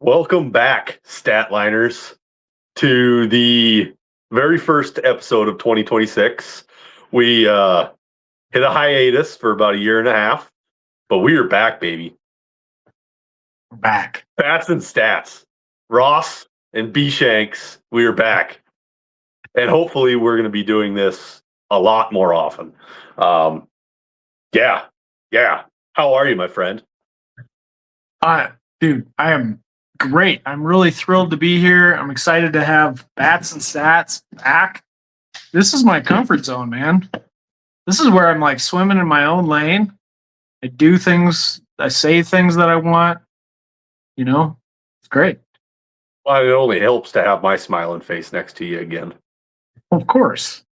Welcome back, Statliners, to the very first episode of 2026. We hit a hiatus for about a year and a half, but we are back, baby. We're back. Bats and Stats. Ross and B Shanks, we are back. And hopefully we're going to be doing this a lot more often. Yeah. How are you, my friend? Dude, I am great. I'm really thrilled to be here. I'm excited to have Bats and Stats back. This is my comfort zone, man. This is where I'm like swimming in my own lane. I do things, I say things that I want. You know, it's great. Well, it only helps to have my smiling face next to you again. Of course.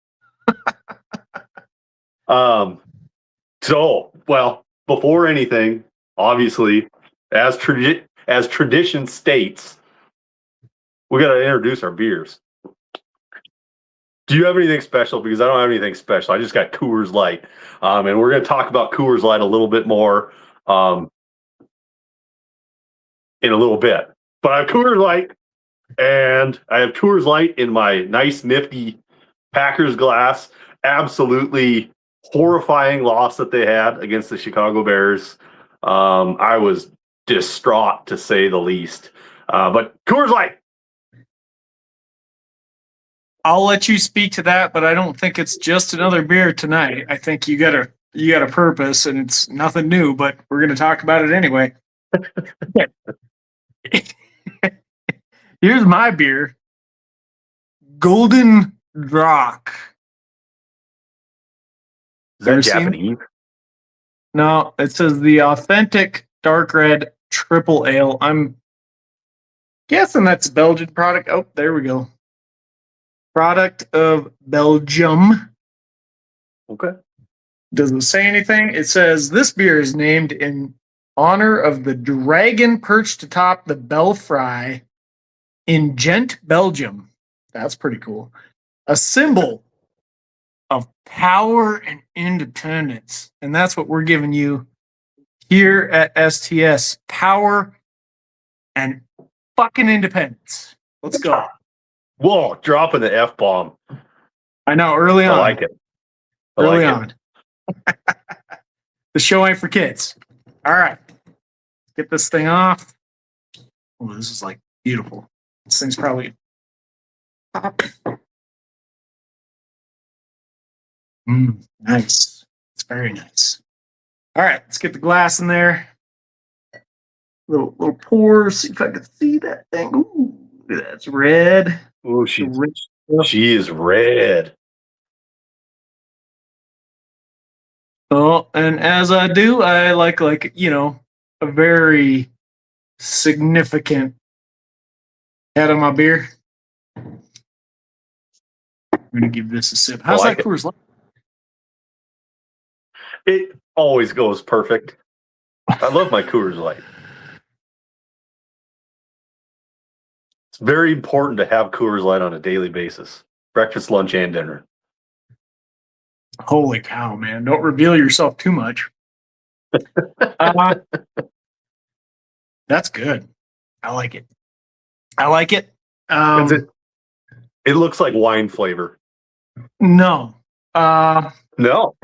Before anything, obviously, as tradition states, we got to introduce our beers. Do you have anything special? Because I don't have anything special. I just got Coors Light, and we're going to talk about Coors Light a little bit more in a little bit. But I have Coors Light, and I have Coors Light in my nice, nifty Packers glass. Absolutely horrifying loss that they had against the Chicago Bears. I was distraught, to say the least. But Coors Light. I'll let you speak to that, but I don't think it's just another beer tonight. I think you got a purpose, and it's nothing new, but we're going to talk about it anyway. Here's my beer. Golden Rock. Is that Japanese? No, it says the authentic dark red triple ale. I'm guessing that's a Belgian product. Oh, there we go. Product of Belgium. Okay. Doesn't say anything. It says this beer is named in honor of the dragon perched atop the belfry in Gent, Belgium. That's pretty cool. A symbol of power and independence. And that's what we're giving you here at STS. Power and fucking independence. Let's go. Whoa, dropping the F-bomb. I know, early on. I like it. Early on. The show ain't for kids. All right. Get this thing off. Oh, this is like beautiful. This thing's probably nice. It's very nice. All right, let's get the glass in there. Little pour. See if I can see that thing. Ooh, that's red. Oh, she is red. Oh, and as I do, I like a very significant head on my beer. I'm gonna give this a sip. How's that Coors Light? It always goes perfect. I love my Coors Light. It's very important to have Coors Light on a daily basis. Breakfast, lunch, and dinner. Holy cow, man. Don't reveal yourself too much. That's good. I like it. It looks like wine flavor. No. No.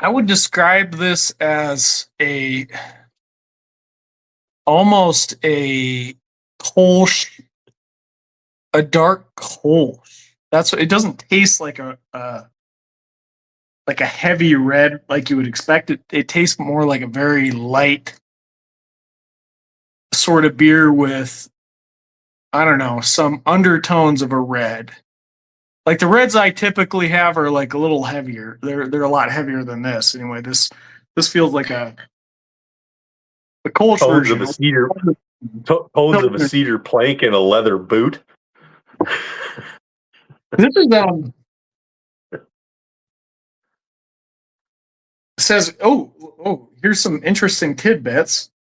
I would describe this as almost a Kolsch, a dark Kolsch. That's what it doesn't taste like a heavy red like you would expect it. It tastes more like a very light sort of beer with, I don't know, some undertones of a red. Like the reds I typically have are like a little heavier. They're a lot heavier than this. Anyway, this feels like a Kolsch version. Tones of a cedar plank and a leather boot. This is says here's some interesting tidbits.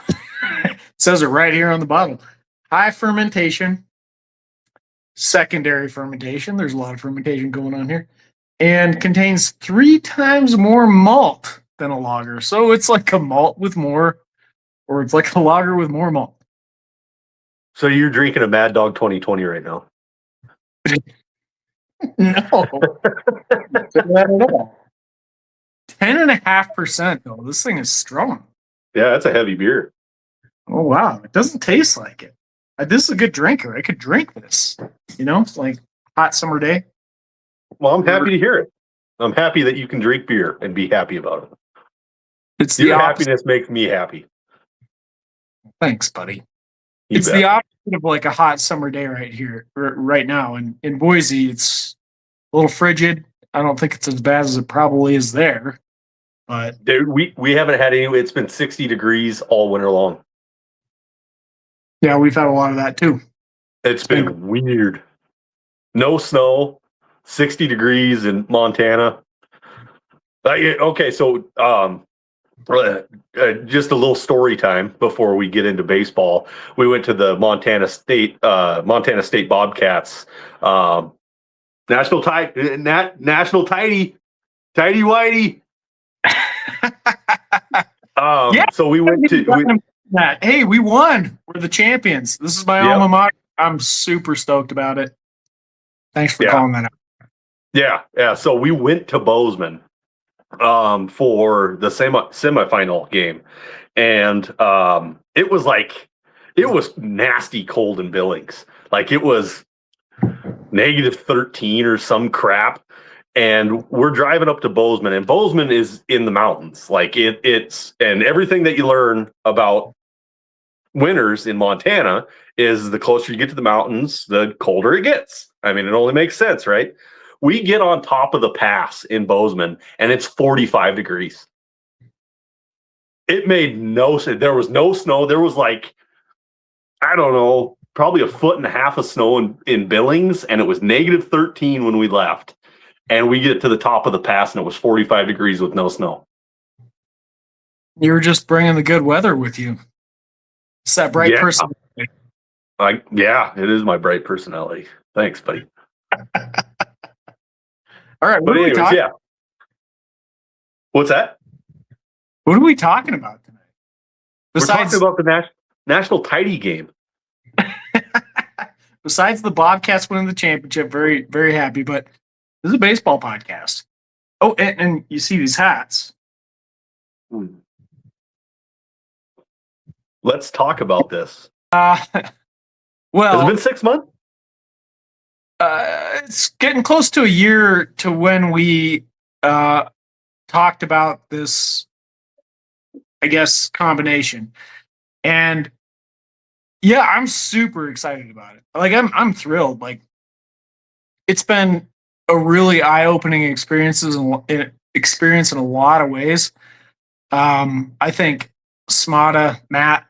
It says it right here on the bottle. High fermentation, secondary fermentation. There's a lot of fermentation going on here, and contains 3 times more malt than a lager. So it's like a malt with more or it's like a lager with more malt. So you're drinking a Mad Dog 2020 right now? No, not at all. 10.5% though. This thing is strong. Yeah, that's a heavy beer. Oh wow, it doesn't taste like it. This is a good drinker. I could drink this. It's like hot summer day. Well, I'm happy to hear it. I'm happy that you can drink beer and be happy about it. It's the Your opposite. happiness makes me happy. Thanks, buddy. You It's bet. the opposite of like a hot summer day right here, right now. And in Boise, it's a little frigid. I don't think it's as bad as it probably is there. But Dude, we haven't had any. It's been 60 degrees all winter long. yeah, we've had a lot of that too. It's been weird. No snow, 60 degrees in Montana. Okay, so just a little story time before we get into baseball. We went to the Montana State Bobcats national tidy whitey. Yeah, so we went to that. Hey, we won. We're the champions. This is my alma mater. I'm super stoked about it. Thanks for calling that out. Yeah. So we went to Bozeman for the semifinal game, and it was nasty cold in Billings. Like it was -13 or some crap. And we're driving up to Bozeman, and Bozeman is in the mountains. Like it's and everything that you learn about winters in Montana is the closer you get to the mountains, the colder it gets. I mean, it only makes sense, right? We get on top of the pass in Bozeman, and it's 45 degrees. It made no sense. There was no snow. There was like, I don't know, probably 1.5 feet of snow in Billings, and it was -13 when we left. And we get to the top of the pass, and it was 45 degrees with no snow. You were just bringing the good weather with you. It's that bright personality. It is my bright personality. Thanks, buddy. All right, what are we talking? Yeah. What's that? What are we talking about tonight? We're talking about the national tidy game. Besides the Bobcats winning the championship, very, very happy. But this is a baseball podcast. Oh, and you see these hats. Let's talk about this. Well, has it been 6 months? It's getting close to a year to when we talked about this, I guess, combination. And yeah, I'm super excited about it. Like I'm thrilled. Like it's been a really eye-opening experience in a lot of ways. I think Smada, Matt,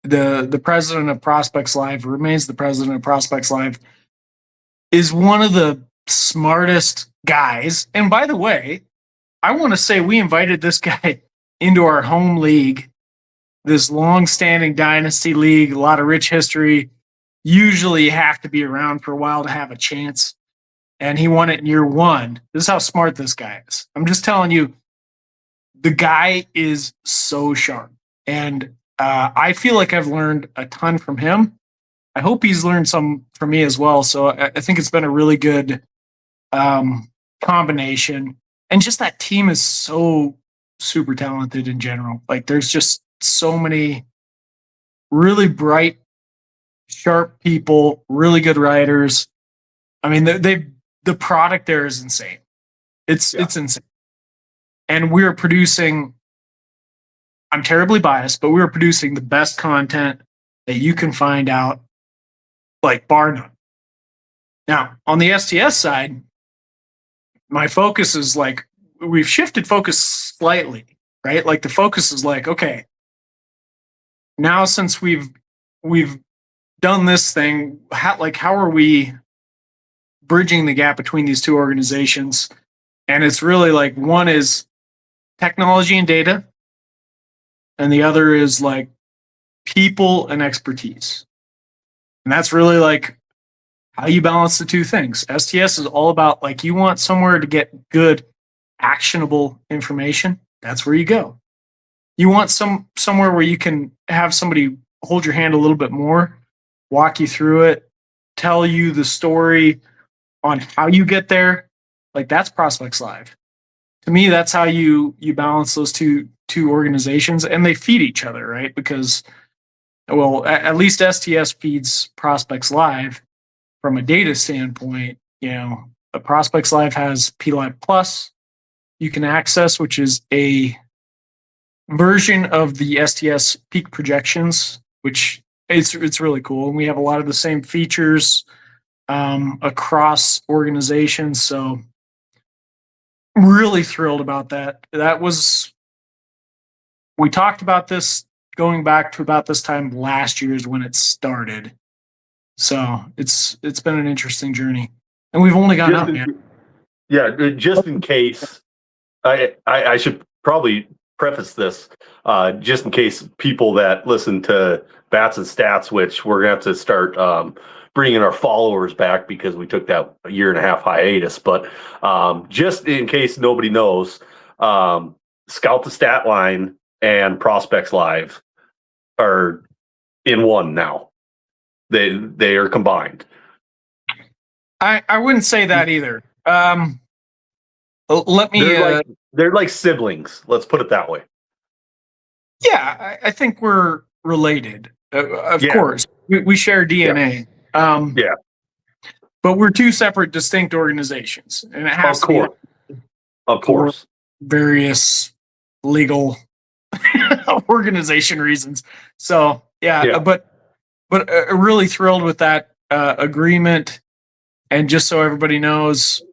the president of Prospects Live, remains the president of Prospects Live, is one of the smartest guys. And by the way, I want to say we invited this guy into our home league, this long-standing dynasty league, a lot of rich history. Usually you have to be around for a while to have a chance. And he won it in year one. This is how smart this guy is. I'm just telling you, the guy is so sharp. And I feel like I've learned a ton from him. I hope he's learned some from me as well. So I think it's been a really good combination. And just that team is so super talented in general. Like there's just so many really bright, sharp people, really good writers. I mean, the product there is insane. It's insane. And we're producing, I'm terribly biased, but we're producing the best content that you can find out, like bar none. Now, on the STS side, my focus is like, we've shifted focus slightly, right? Like the focus is like, okay, now since we've done this thing, how are we bridging the gap between these two organizations? And it's really like, one is technology and data, and the other is like people and expertise. And that's really like how you balance the two things. STS is all about like, you want somewhere to get good, actionable information. That's where you go. you want somewhere where you can have somebody hold your hand a little bit more, walk you through it, tell you the story on how you get there. Like that's Prospects Live. To me, that's how you balance those two organizations, and they feed each other, right? Because, well, at least STS feeds Prospects Live from a data standpoint. The Prospects Live has PLive Plus you can access, which is a version of the STS peak projections, which it's really cool. And we have a lot of the same features across organizations. So really thrilled about that. We talked about this going back to about this time last year is when it started. So it's been an interesting journey, and we've only gone up, man. Yeah, just in case, I should probably preface this, just in case people that listen to Bats and Stats, which we're going to have to start bringing our followers back because we took that 1.5-year hiatus. But just in case nobody knows, Scout the Stat Line and Prospects Live are in one now. They are combined. I wouldn't say that either. Let me. They're like siblings. Let's put it that way. Yeah, I think we're related. Of course, we share DNA. Yeah. But we're two separate, distinct organizations, and it has of course, various legal organization reasons. So but really thrilled with that agreement. And just so everybody knows,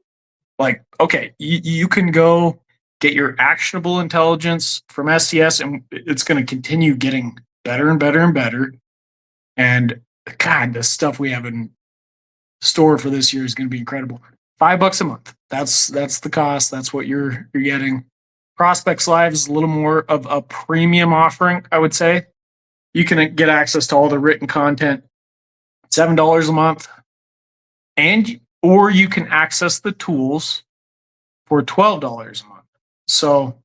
like, okay, you can go get your actionable intelligence from STS, and it's going to continue getting better and better and better. And God, the stuff we have in store for this year is going to be incredible. $5 a month. That's the cost. That's what you're getting. Prospects Live is a little more of a premium offering, I would say. You can get access to all the written content, $7 a month, or you can access the tools for $12 a month. So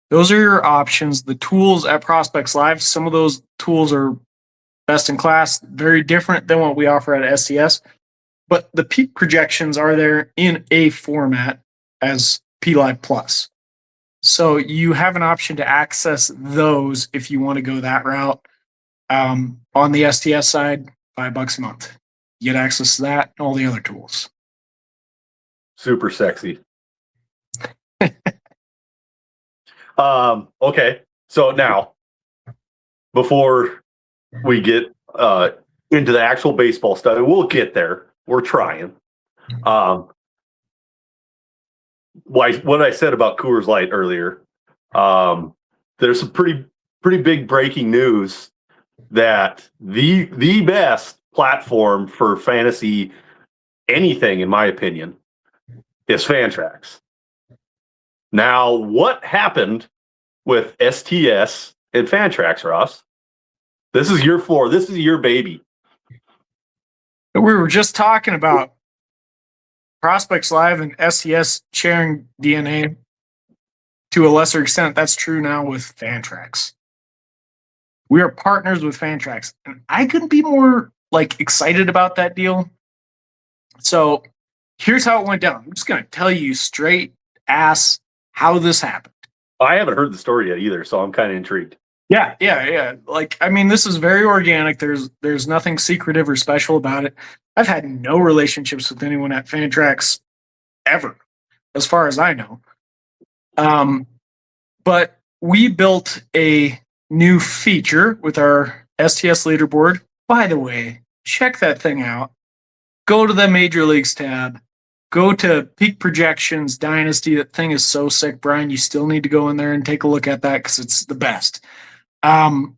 those are your options. The tools at Prospects Live, some of those tools are best in class, very different than what we offer at STS. But the peak projections are there in a format as PLive Plus. So you have an option to access those if you want to go that route. On the STS side, $5 a month. You get access to that and all the other tools. Super sexy. Okay, so now, before we get into the actual baseball stuff, we'll get there. We're trying. What I said about Coors Light earlier, there's some pretty big breaking news that the best platform for fantasy anything, in my opinion, is Fantrax. Now, what happened with STS and Fantrax, Ross? This is your floor. This is your baby. We were just talking about Prospects Live and STS sharing DNA to a lesser extent. That's true now with Fantrax. We are partners with Fantrax, and I couldn't be more excited about that deal. So here's how it went down. I'm just going to tell you straight ass how this happened. I haven't heard the story yet either, so I'm kind of intrigued. Yeah. This is very organic. There's nothing secretive or special about it. I've had no relationships with anyone at Fantrax ever, as far as I know. But we built a new feature with our STS leaderboard. By the way, check that thing out. Go to the Major Leagues tab. Go to Peak Projections Dynasty. That thing is so sick, Brian. You still need to go in there and take a look at that because it's the best. I'm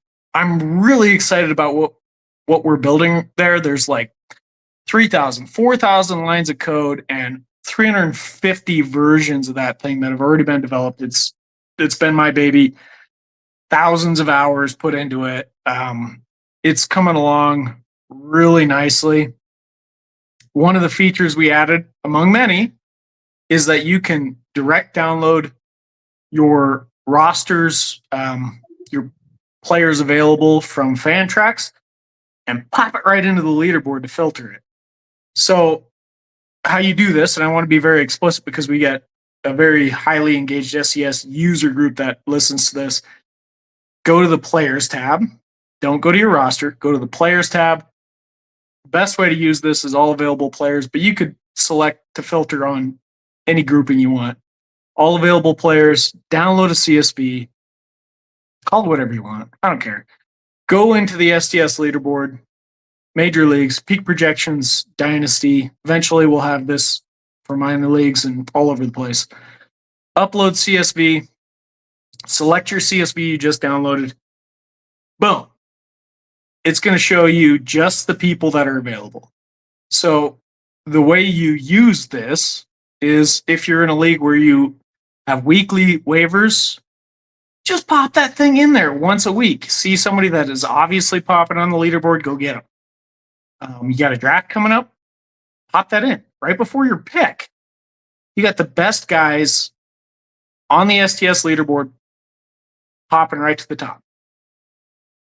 really excited about what we're building there. There's 3,000, 4,000 lines of code and 350 versions of that thing that have already been developed. It's been my baby. Thousands of hours put into it. It's coming along really nicely. One of the features we added, among many, is that you can direct download your rosters your players available from Fantrax and pop it right into the leaderboard to filter it. So how you do this, and I want to be very explicit because we get a very highly engaged SES user group that listens to this. Go to the Players tab. Don't go to your roster. Go to the Players tab. Best way to use this is all available players, but you could select to filter on any grouping you want. All available players, download a CSV, call it whatever you want. I don't care. Go into the STS leaderboard, major leagues, peak projections, dynasty. Eventually we'll have this for minor leagues and all over the place. Upload CSV, select your CSV you just downloaded. Boom. It's going to show you just the people that are available. So the way you use this is if you're in a league where you have weekly waivers, just pop that thing in there once a week. See somebody that is obviously popping on the leaderboard, go get them. You got a draft coming up, pop that in right before your pick. You got the best guys on the STS leaderboard popping right to the top.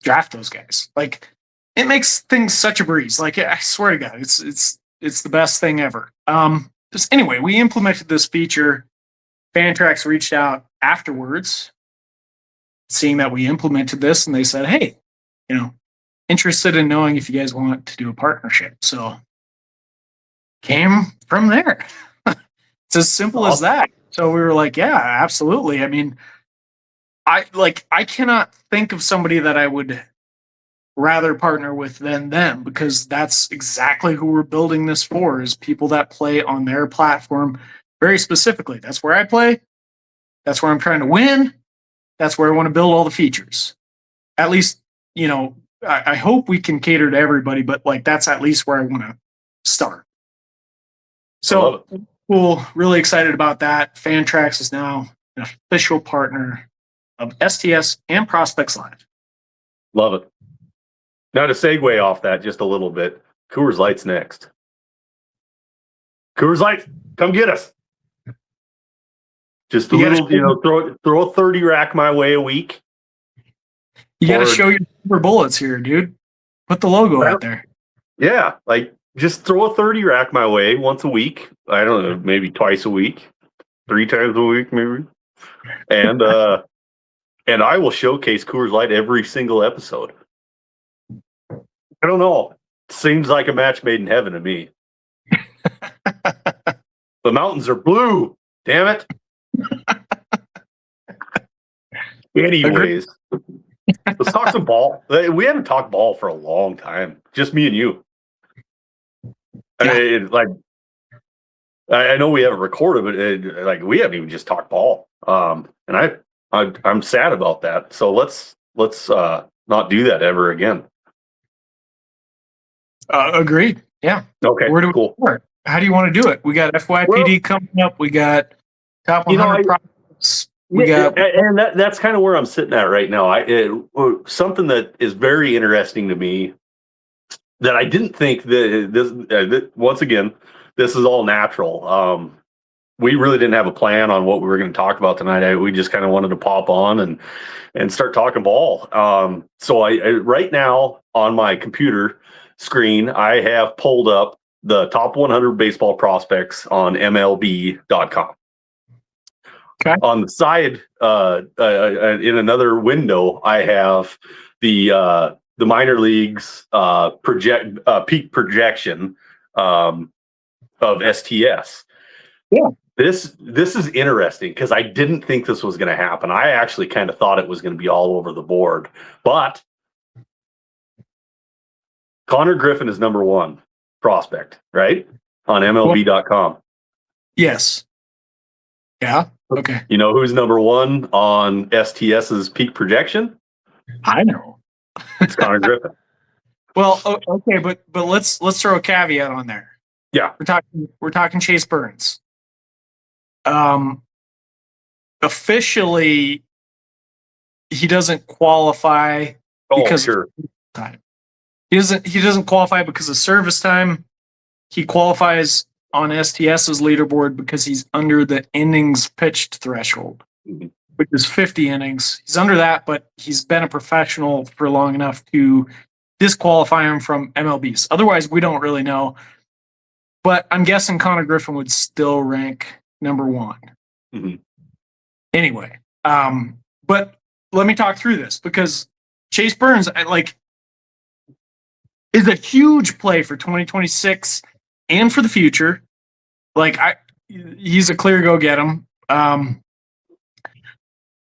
Draft those guys. Like, it makes things such a breeze. Like, I swear to God, it's the best thing ever. Just anyway, we implemented this feature. Fantrax reached out afterwards, seeing that we implemented this, and they said, "Hey, interested in knowing if you guys want to do a partnership." So came from there. It's as simple as that. So we were like, "Yeah, absolutely." I mean, I cannot think of somebody that I would rather partner with than them, because that's exactly who we're building this for, is people that play on their platform very specifically. That's where I play. That's where I'm trying to win. That's where I want to build all the features. At least, I hope we can cater to everybody, but like, that's at least where I want to start. So cool. Really excited about that. Fantrax is now an official partner of STS and Prospects Live. Love it. Now to segue off that just a little bit, Coors Light's next. Coors Light, come get us. Just a little, throw a 30 rack my way a week. You got to show your silver bullets here, dude. Put the logo out there. Yeah, like just throw a 30 rack my way once a week. I don't know, maybe twice a week, 3 times a week, maybe. And I will showcase Coors Light every single episode. I don't know. Seems like a match made in heaven to me. The mountains are blue. Damn it. Anyways, let's talk some ball. We haven't talked ball for a long time. Just me and you. Yeah. I know we haven't recorded, but we haven't even just talked ball. And I'm sad about that. So let's not do that ever again. Agreed. Yeah. Okay. Where do we cool. start? How do you want to do it? We got FYPD coming up. We got top 100 prospects. And that's kind of where I'm sitting at right now. Something that is very interesting to me that I didn't think that this once again, this is all natural. We really didn't have a plan on what we were going to talk about tonight. We just kind of wanted to pop on and start talking ball. So I right now on my computer screen, I have pulled up the top 100 baseball prospects on MLB.com. Okay. On the side, in another window, I have the minor leagues peak projection of STS. Yeah. This is interesting because I didn't think this was going to happen. I actually kind of thought it was going to be all over the board, but Connor Griffin is number 1 prospect, right? On MLB.com. Yes. Yeah. Okay. You know who's number 1 on STS's peak projection? I know. It's Connor Griffin. Well, okay, but let's throw a caveat on there. Yeah. We're talking Chase Burns. Officially, he doesn't qualify because sure. of time. He doesn't qualify because of service time. He qualifies on STS's leaderboard because he's under the innings pitched threshold. Mm-hmm. which is 50 innings. He's under that, but he's been a professional for long enough to disqualify him from MLBs. Otherwise, we don't really know. But I'm guessing Connor Griffin would still rank number one. Mm-hmm. Anyway, but let me talk through this because Chase Burns, is a huge play for 2026 and for the future. He's a clear go get him.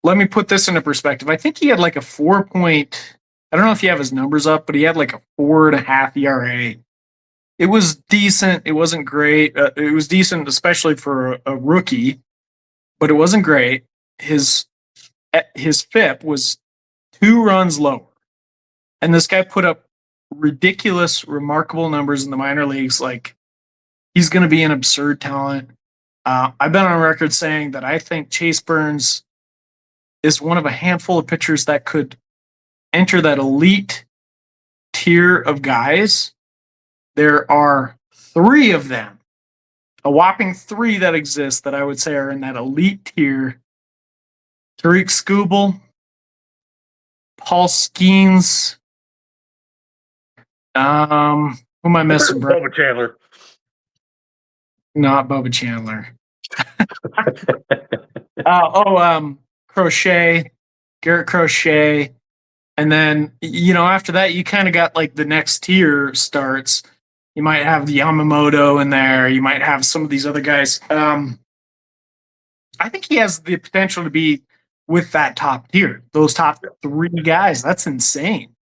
Let me put this into perspective. I think he had like a 4 point. I don't know if you have his numbers up, but he had like a 4.5 ERA. It was decent. It wasn't great. It was decent, especially for a rookie, but it wasn't great. His FIP was 2 runs lower, and this guy put up ridiculous, remarkable numbers in the minor leagues. Like, he's going to be an absurd talent. I've been on record saying that I think Chase Burns is one of a handful of pitchers that could enter that elite tier of guys. There are 3 of them, a whopping 3 that exist that I would say are in that elite tier. Tariq Skubal, Paul Skeens, who am I missing, bro? Bubba Chandler. Not Bubba Chandler. Crochet, Garrett Crochet. And then, after that, you kind of got like the next tier starts. You might have the Yamamoto in there. You might have some of these other guys. I think he has the potential to be with that top tier, those top 3 guys. That's insane.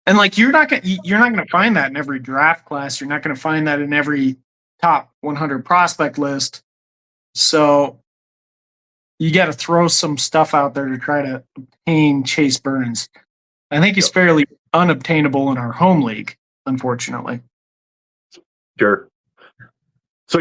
And like, you're not gonna find that in every draft class. You're not gonna find that in every top 100 prospect list. So you got to throw some stuff out there to try to obtain Chase Burns. I think he's fairly unobtainable in our home league, unfortunately. Sure. So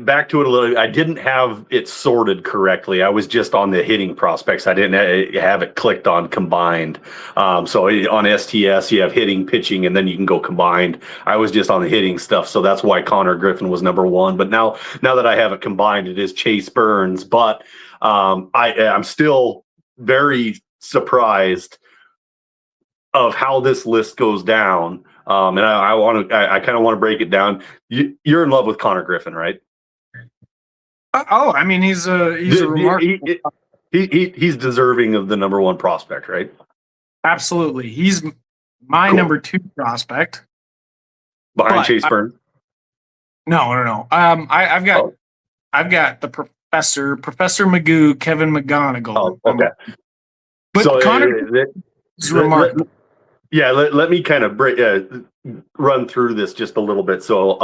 back to it a little. I didn't have it sorted correctly. I was just on the hitting prospects. I didn't have it clicked on combined. So on STS, you have hitting, pitching, and then you can go combined. I was just on the hitting stuff, so that's why Connor Griffin was number 1. But now that I have it combined, it is Chase Burns. But I'm still very surprised of how this list goes down. And I kind of want to break it down. You're in love with Connor Griffin, right? I mean, he's a remarkable. He's deserving of the number 1 prospect, right? Absolutely, he's my number 2 prospect behind Chase Burns. No. I've got the Professor Magoo, Kevin McGonigal. Oh, okay. But so, Connor is remarkable. Let me kind of run through this just a little bit. So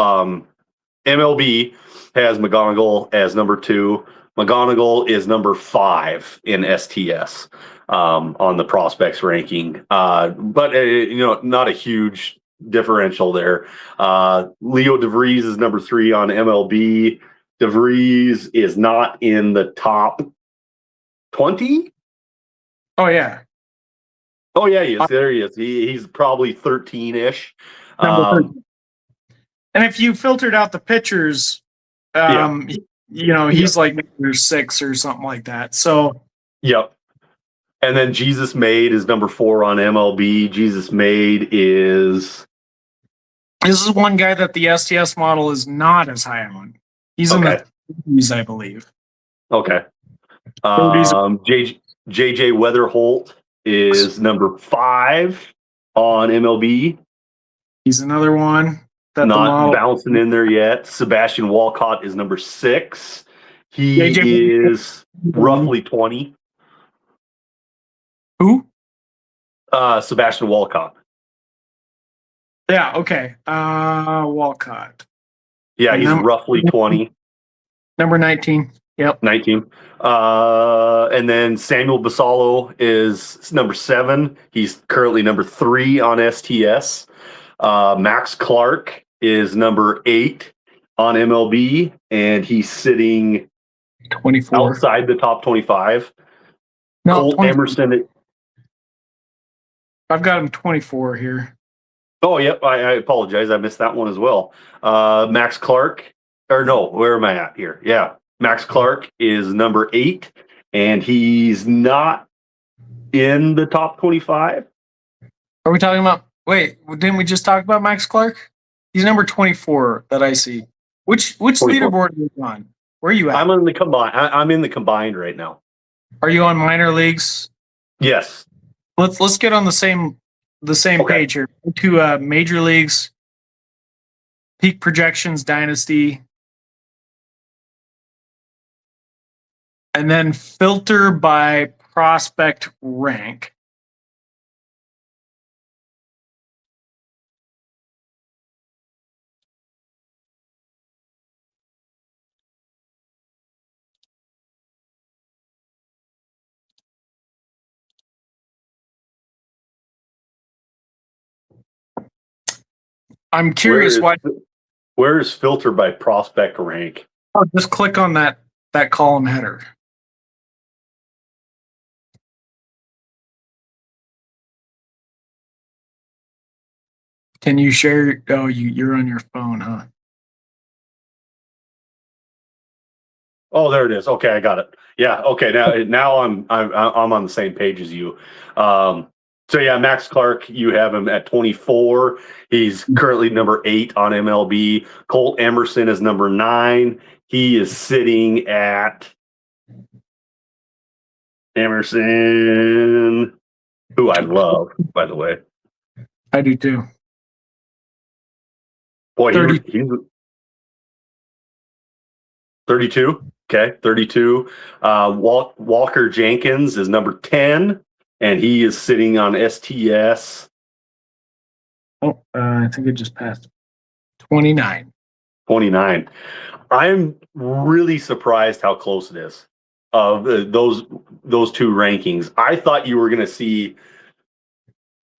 MLB has McGonigal as number 2. McGonigal is number 5 in STS on the prospects ranking. But not a huge differential there. Leo DeVries is number 3 on MLB. DeVries is not in the top 20. Oh yeah. Oh yeah, he is. There he is. He's probably 13-ish. And if you filtered out the pitchers, he's like number 6 or something like that. So yep. And then Jesus Made is number 4 on MLB. Jesus Made is. This is one guy that the STS model is not as high on. He's in the 30s, I believe. Okay. JJ Weatherholt is number 5 on MLB. He's another one that not bouncing in there yet. Sebastian Walcott is number 6. He is roughly 20. Who? Sebastian Walcott. Yeah, okay. Walcott. Yeah, he's roughly 20. Number 19. Yep. 19. And then Samuel Basalo is number 7. He's currently number 3 on STS. Max Clark is number 8 on MLB, and he's sitting 24 outside the top 25. No, Colt Emerson. I've got him 24 here. Oh, yep. I apologize. I missed that one as well. Max Clark. Or no, where am I at here? Yeah. Max Clark is number 8, and he's not in the top 25. Are we talking about? Wait, didn't we just talk about Max Clark? He's number 24 that I see. Which 24. Leaderboard are you on? Where are you at? I'm in the combined. I'm in the combined right now. Are you on minor leagues? Yes. Let's get on the same page here. To major leagues, peak projections, dynasty, and then filter by prospect rank. I'm curious where is filter by prospect rank? Oh, just click on that column header. Can you share? Oh, you're on your phone, huh? Oh, there it is. Okay, I got it. Yeah. Okay. Now I'm on the same page as you. So yeah, Max Clark, you have him at 24. He's currently number 8 on MLB. Colt Emerson is number 9. He is sitting at Emerson, who I love, by the way. I do too. Boy, 32. Okay, 32. Walker Jenkins is number 10, and he is sitting on STS. Oh, I think it just passed. 29. 29. I'm really surprised how close it is of those two rankings. I thought you were going to see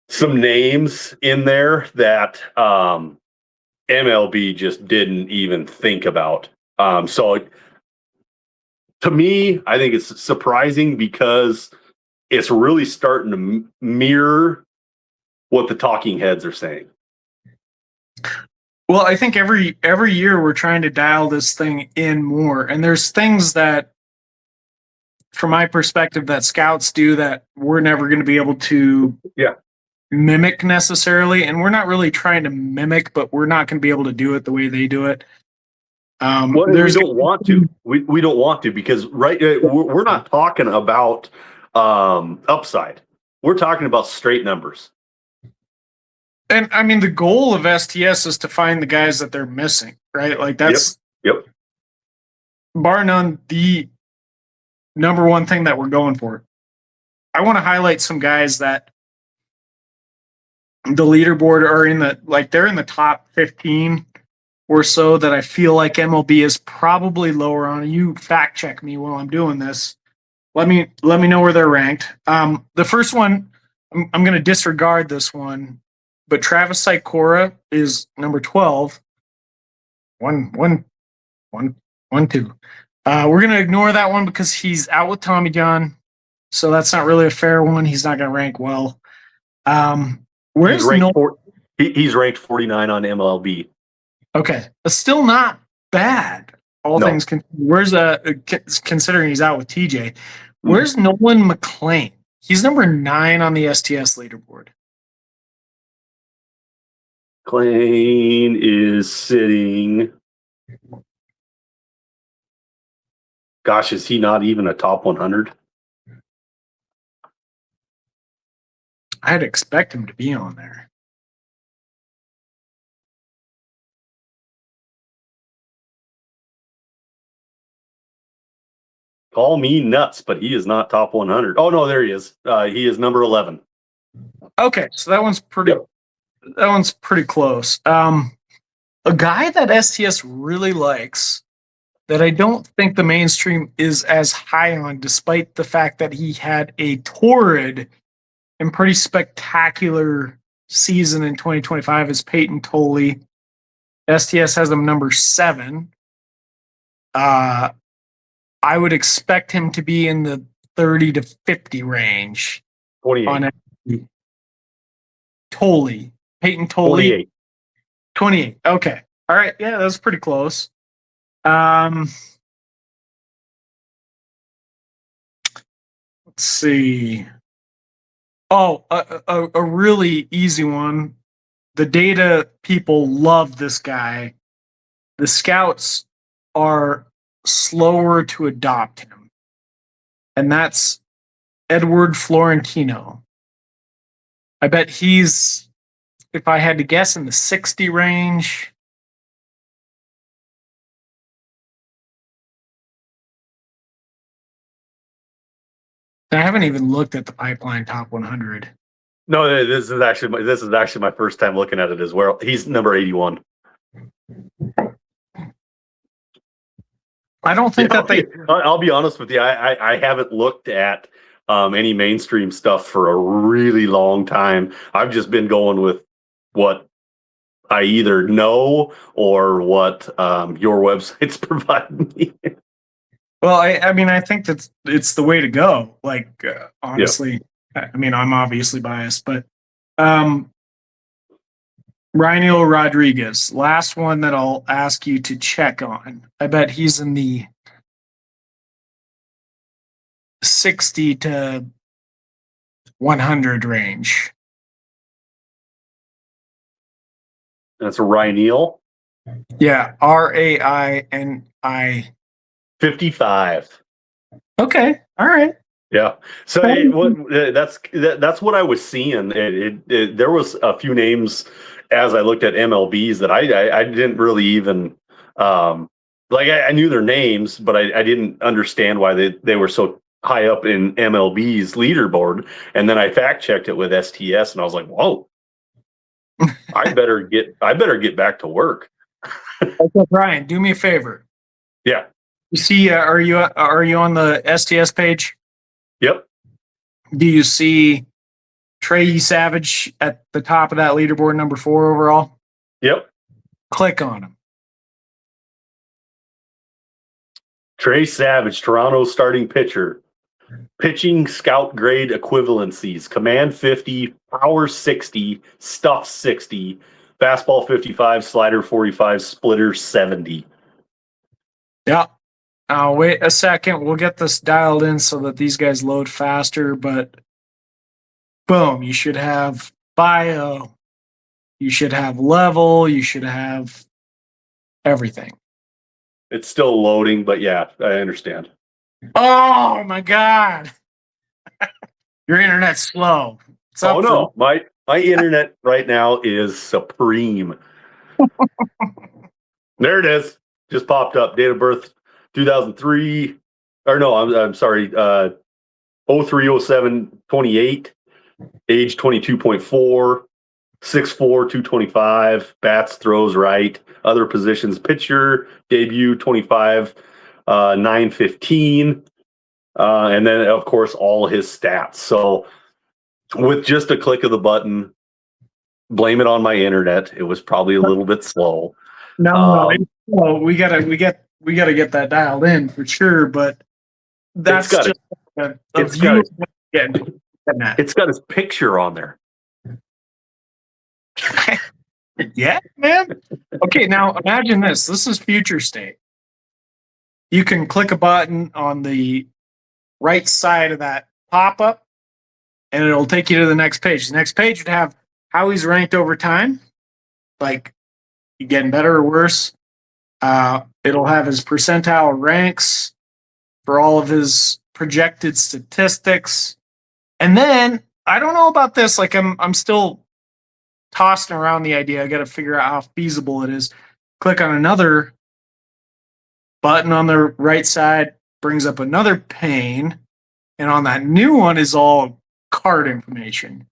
some names in there that MLB just didn't even think about. So to me, I think it's surprising because it's really starting to mirror what the talking heads are saying. Well, I think every year we're trying to dial this thing in more, and there's things that, from my perspective, that scouts do that we're never going to be able to mimic necessarily, and we're not really trying to mimic, but we're not going to be able to do it the way they do it. We don't want to. We don't want to because we're not talking about upside. We're talking about straight numbers. And I mean, the goal of STS is to find the guys that they're missing, right? Like that's yep. Bar none the number one thing that we're going for. I want to highlight some guys that the leaderboard are they're in the top 15 or so that I feel like MLB is probably lower on. You fact check me while I'm doing this. Let me know where they're ranked. The first one, I'm going to disregard this one, but Travis Sikora is number 12. 1, 2. We're going to ignore that one because he's out with Tommy John, so that's not really a fair one. He's not going to rank well. He's ranked 49 on MLB. Okay, that's still not bad. Things considered. Where's considering he's out with TJ? Where's Nolan McLean? He's number 9 on the STS leaderboard. McLean is sitting. Gosh, is he not even a top 100? I'd expect him to be on there. Call me nuts, but he is not top 100. Oh no, there he is. He is number 11. Okay, so that one's pretty. Yep. That one's pretty close. A guy that STS really likes that I don't think the mainstream is as high on, despite the fact that he had a torrid and pretty spectacular season in 2025, is Peyton Tolley. STS has him number 7. I would expect him to be in the 30 to 50 range. 28. On Tolley. Peyton Tolley. 28. Okay. All right. Yeah, that's pretty close. Let's see. Oh, a really easy one. The data people love this guy. The scouts are slower to adopt him. And that's Edward Florentino. I bet he's, if I had to guess, in the 60 range. I haven't even looked at the Pipeline Top 100. No, this is actually my first time looking at it as well. He's number 81. I don't think that they. I'll be honest with you. I haven't looked at any mainstream stuff for a really long time. I've just been going with what I either know or what your websites provide me. Well, I mean, I think that it's the way to go. Like, honestly, I mean, I'm obviously biased, but Rhino Rodriguez, last one that I'll ask you to check on. I bet he's in the 60 to 100 range. That's a Rhino. Yeah, Raini. 55. Okay, all right. Yeah. So that's what I was seeing. There was a few names as I looked at MLBs that I didn't really even like. I knew their names, but I didn't understand why they were so high up in MLB's leaderboard. And then I fact checked it with STS, and I was like, whoa, I better get back to work. Okay, Brian, do me a favor. Yeah. You see, are you on the STS page? Yep. Do you see Trey Savage at the top of that leaderboard, number 4 overall? Yep. Click on him. Trey Savage, Toronto starting pitcher. Pitching scout grade equivalencies: command 50, power 60, stuff 60, fastball 55, slider 45, splitter 70. Yeah. Wait a second. We'll get this dialed in so that these guys load faster, but boom, you should have bio, you should have level, you should have everything. It's still loading, but yeah, I understand. Oh my God. Your internet's slow. Oh no, my internet right now is supreme. There it is. Just popped up. Date of birth 2003, or no, I'm sorry, 030728, age 22.4, 6'4", 225, bats, throws right, other positions, pitcher, debut 25, 915, and then of course all his stats. So with just a click of the button, blame it on my internet. It was probably a little bit slow. No, we gotta get that dialed in for sure. But that's just a view of what you're getting at. It's got his picture on there. Yeah, man. Okay, now imagine this. This is future state. You can click a button on the right side of that pop-up, and it'll take you to the next page. The next page would have how he's ranked over time, like you getting better or worse. It'll have his percentile ranks for all of his projected statistics. And then I don't know about this. Like I'm still tossing around the idea. I got to figure out how feasible it is. Click on another button on the right side, brings up another pane. And on that new one is all card information,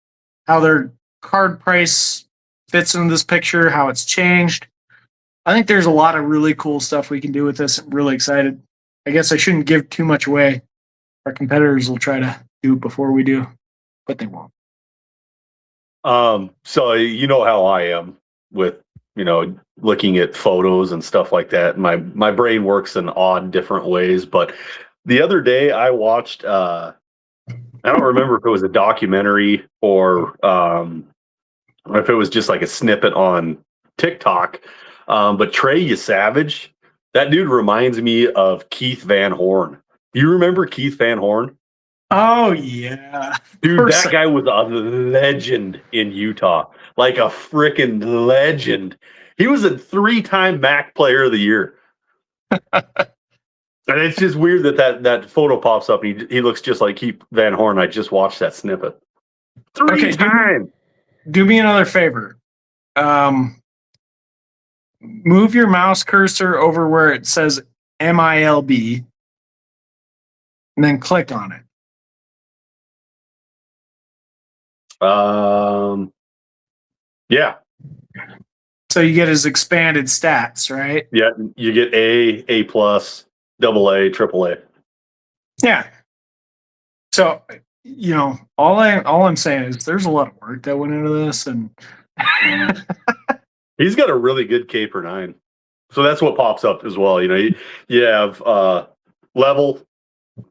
how their card price fits into this picture, how it's changed. I think there's a lot of really cool stuff we can do with this. I'm really excited. I guess I shouldn't give too much away. Our competitors will try to do it before we do, but they won't. So you know how I am with, looking at photos and stuff like that. My brain works in odd different ways, but the other day I watched, I don't remember if it was a documentary or if it was just like a snippet on TikTok. But Trey Savage, that dude reminds me of Keith Van Horn. Do you remember Keith Van Horn? Oh yeah. Dude, First- that guy was a legend in Utah. Like a freaking legend. He was a 3-time MAC player of the year. And it's just weird that photo pops up and he looks just like Keith Van Horn. I just watched that snippet. Okay, 3-time. do me another favor. Move your mouse cursor over where it says MILB and then click on it. Yeah. So you get his expanded stats, right? Yeah. You get A plus, AA, AAA. Yeah. So, you know, all I'm saying is there's a lot of work that went into this, and He's got a really good K per 9. So that's what pops up as well. You know, you have level,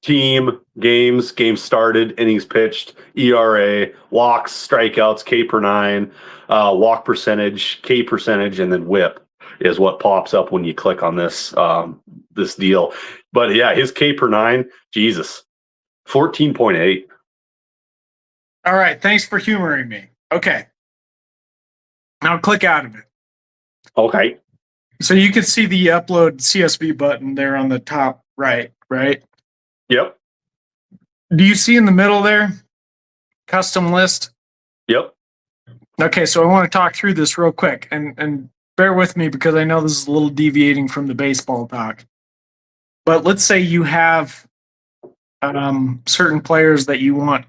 team, games started, innings pitched, ERA, walks, strikeouts, K per 9, walk percentage, K percentage, and then whip is what pops up when you click on this this deal. But yeah, his K per 9, Jesus, 14.8. all right. Thanks for humoring me. Okay. Now click out of it. Okay. So you can see the upload CSV button there on the top right, right? Yep. Do you see in the middle there? Custom list? Yep. Okay, so I want to talk through this real quick and bear with me because I know this is a little deviating from the baseball talk. But let's say you have certain players that you want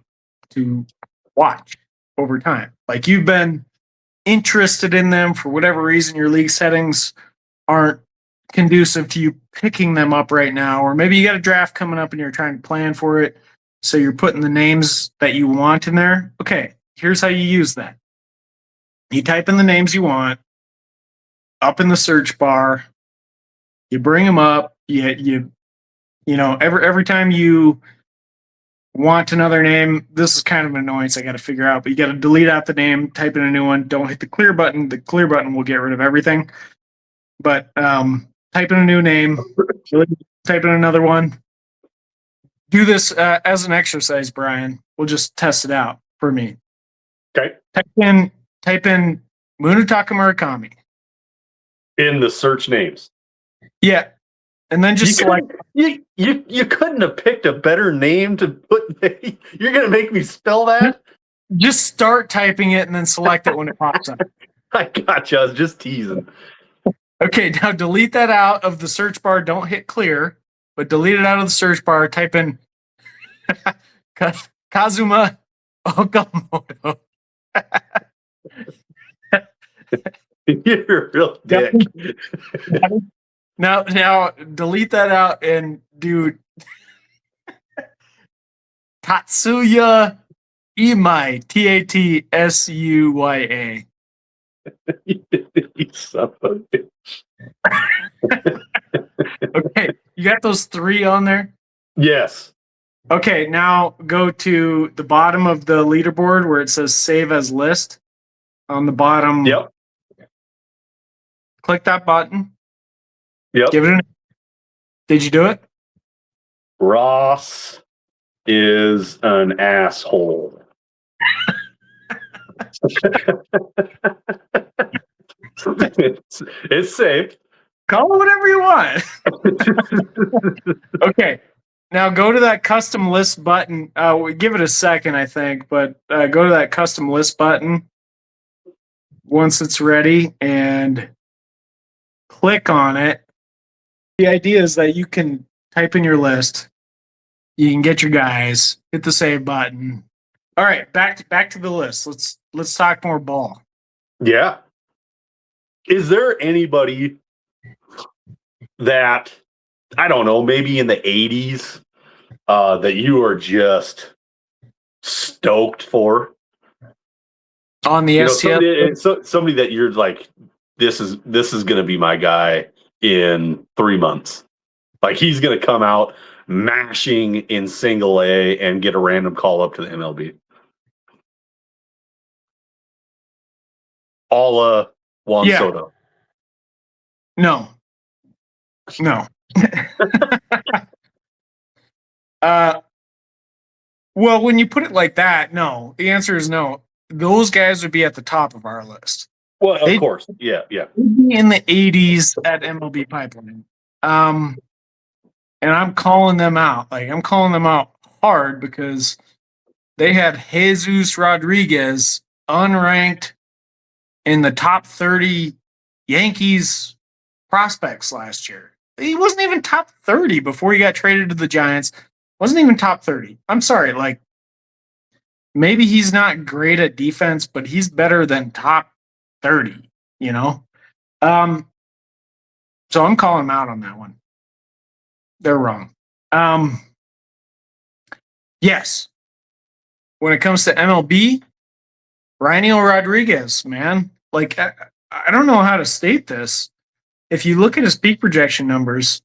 to watch over time. Like you've been interested in them for whatever reason, your league settings aren't conducive to you picking them up right now, or maybe you got a draft coming up and you're trying to plan for it. So you're putting the names that you want in there. Okay, here's how you use that. You type in the names you want up in the search bar. You bring them up. You know, every time you want another name, this is kind of an annoyance I got to figure out, but you got to delete out the name, type in a new one. Don't hit the clear button. The clear button will get rid of everything. But type in a new name, type in another one. Do this as an exercise, Brian. We'll just test it out for me. Okay. Type in Munetaka Murakami. In the search names. Yeah. And then just select. You couldn't have picked a better name to put. You're gonna make me spell that? Just start typing it and then select it when it pops up. I gotcha. I was just teasing. Okay, now delete that out of the search bar. Don't hit clear, but delete it out of the search bar. Type in Kazuma Okamoto. You're a real dick. Now delete that out and do Tatsuya Imai, Tatsuya. You son of a bitch. Okay, you got those 3 on there? Yes. Okay, now go to the bottom of the leaderboard where it says save as list. On the bottom, Yep. click that button. Yep. Give it a. Did you do it? Ross is an asshole. It's saved. Call it whatever you want. Okay. Now go to that custom list button. Give it a second, I think, but go to that custom list button once it's ready and click on it. The idea is that you can type in your list. You can get your guys, hit the save button. All right, back to the list. Let's talk more ball. Yeah. Is there anybody that, I don't know, maybe in the 80s that you are just stoked for? On the STF? Somebody that you're like, this is going to be my guy in 3 months. Like he's going to come out mashing in single A and get a random call up to the MLB. A la Juan Soto. No. Well, when you put it like that, no. The answer is no. Those guys would be at the top of our list. Well, of They'd course. Yeah. be in the 80s at MLB Pipeline. And I'm calling them out. Like, I'm calling them out hard because they had Jesus Rodriguez unranked in the top 30 Yankees prospects last year. He wasn't even top 30 before he got traded to the Giants. Wasn't even top 30. I'm sorry, like maybe he's not great at defense, but he's better than top 30, you know? So I'm calling him out on that one. They're wrong. Yes. When it comes to MLB, Raniel Rodriguez, man. Like I don't know how to state this. If you look at his peak projection numbers,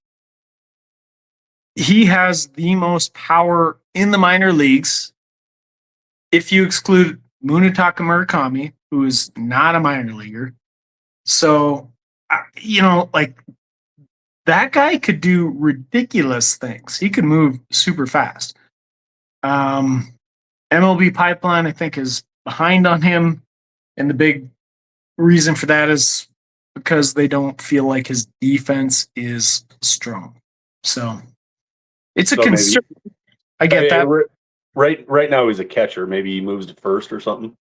he has the most power in the minor leagues. If you exclude Munetaka Murakami, who is not a minor leaguer. So, like that guy could do ridiculous things. He could move super fast. MLB Pipeline, I think, is behind on him. And the big reason for that is because they don't feel like his defense is strong. So it's a concern. I get that. Right now he's a catcher. Maybe he moves to first or something.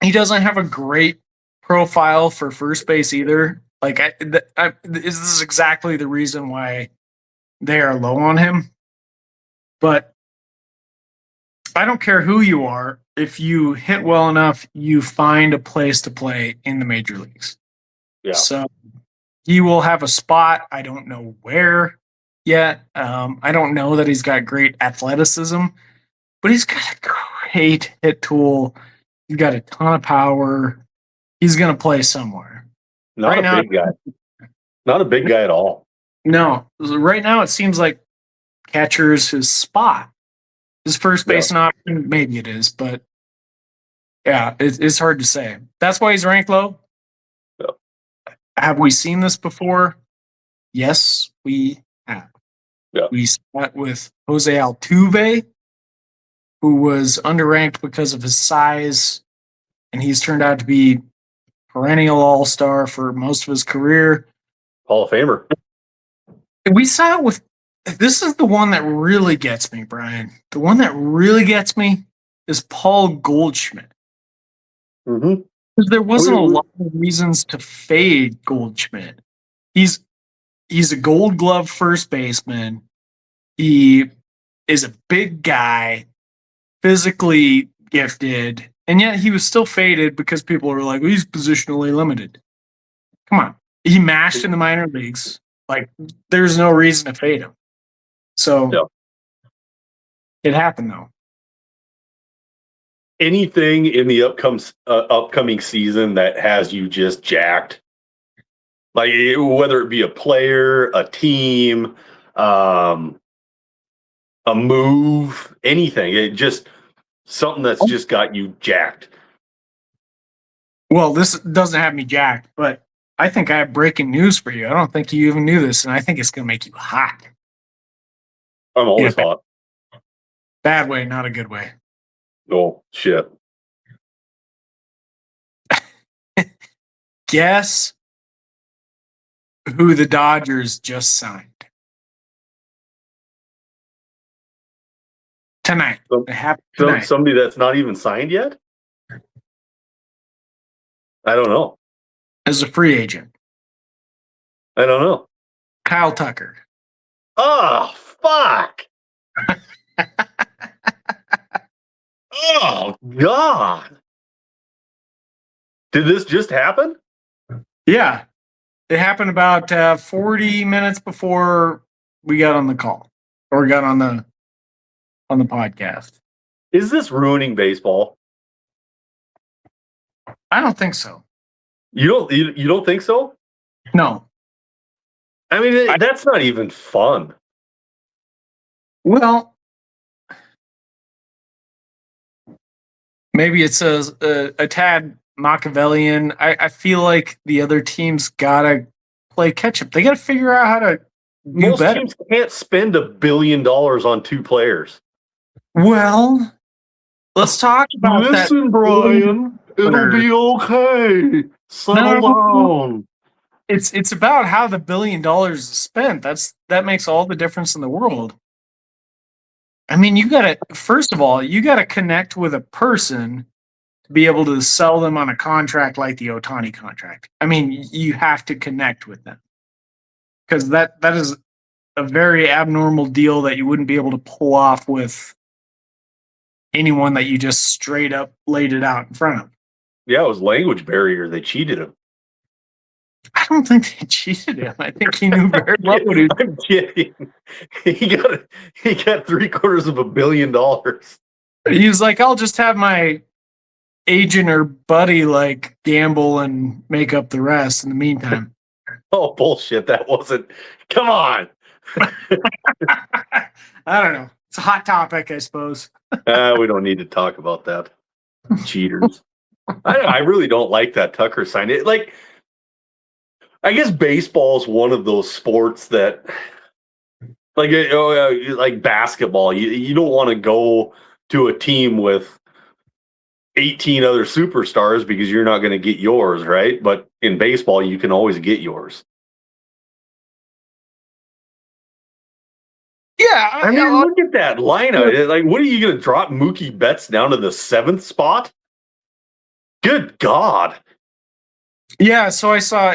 He doesn't have a great profile for first base either. Like, this is exactly the reason why they are low on him. But I don't care who you are. If you hit well enough, you find a place to play in the major leagues. Yeah. So he will have a spot. I don't know where yet. I don't know that he's got great athleticism, but he's got a great hit tool. He's got a ton of power. He's going to play somewhere. Not a big guy. Not a big guy at all. No. Right now, it seems like catcher is his spot. His first base option, maybe it is, but yeah, it's hard to say. That's why he's ranked low. Yeah. Have we seen this before? Yes, we have. Yeah. We saw it with Jose Altuve, who was underranked because of his size, and he's turned out to be perennial all-star for most of his career. Hall of Famer. We saw it with, this is the one that really gets me, Brian. The one that really gets me is Paul Goldschmidt. Mm-hmm. Because there wasn't a lot of reasons to fade Goldschmidt. He's a Gold Glove first baseman. He is a big guy, physically gifted, and yet he was still faded because people were like, well, he's positionally limited. Come on. He mashed in the minor leagues. Like, there's no reason to fade him. So it happened, though. Anything in the upcoming season that has you just jacked, like whether it be a player, a team, a move, anything, it just something that's just got you jacked. Well, this doesn't have me jacked, but I think I have breaking news for you. I don't think you even knew this, and I think it's going to make you hot. I'm always hot. Bad way, not a good way. Oh, shit. Guess who the Dodgers just signed? Tonight. It happened tonight. Somebody that's not even signed yet? I don't know. As a free agent. I don't know. Kyle Tucker. Oh, fuck. Oh, God. Did this just happen? Yeah. It happened about 40 minutes before we got on the call. Or got on the podcast. Is this ruining baseball? I don't think so. You don't think so? No. I mean, that's not even fun. Well, maybe it's a tad Machiavellian. I feel like the other teams gotta play catch up. They gotta figure out how to You Most bet. teams can't spend $1 billion on 2 players. Well, let's talk about that. Listen, Brian, it'll be okay. Settle No. down. It's about how the $1 billion is spent. That makes all the difference in the world. I mean, first of all, you gotta connect with a person to be able to sell them on a contract like the Otani contract. I mean, you have to connect with them. Because that is a very abnormal deal that you wouldn't be able to pull off with anyone that you just straight up laid it out in front of. Yeah, it was language barrier. They cheated him. I don't think they cheated him. I think he knew very well what he was. I'm kidding. He got $750 million. He was like, I'll just have my agent or buddy like gamble and make up the rest in the meantime. Oh, bullshit. That wasn't. Come on. I don't know. It's a hot topic, I suppose. We don't need to talk about that. Cheaters. I really don't like that Tucker sign. I guess baseball is one of those sports that, like basketball, you don't want to go to a team with 18 other superstars because you're not going to get yours, right? But in baseball, you can always get yours. Yeah, I mean, look at that lineup. Like, what are you going to drop Mookie Betts down to the 7th spot? Good God. yeah. So I saw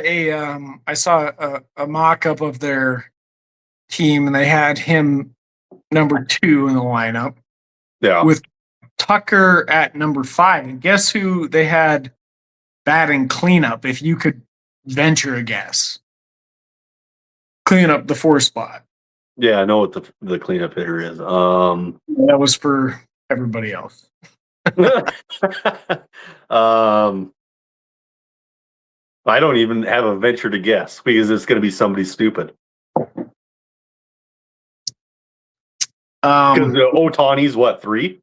a mock-up of their team, and they had him number 2 in the lineup. Yeah. With Tucker at number 5. And guess who they had batting cleanup, if you could venture a guess? Clean up the 4 spot. Yeah, I know what the cleanup hitter is. That was for everybody else. I don't even have a venture to guess because it's going to be somebody stupid. Because Otani's what, 3?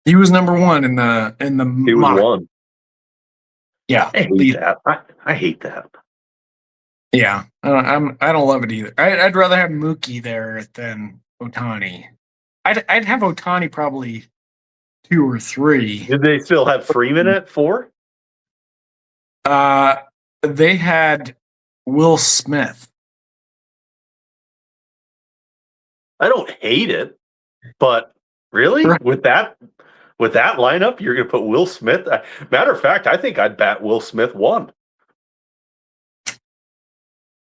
He was number 1 in the He was mock. 1. Yeah, I hate that. I hate that. Yeah, I don't love it either. I'd rather have Mookie there than Otani. I'd have Otani probably 2 or 3. Did they still have Freeman at 4? They had Will Smith. I don't hate it, but really, Right. with that lineup, you're going to put Will Smith. Matter of fact, I think I'd bat Will Smith 1.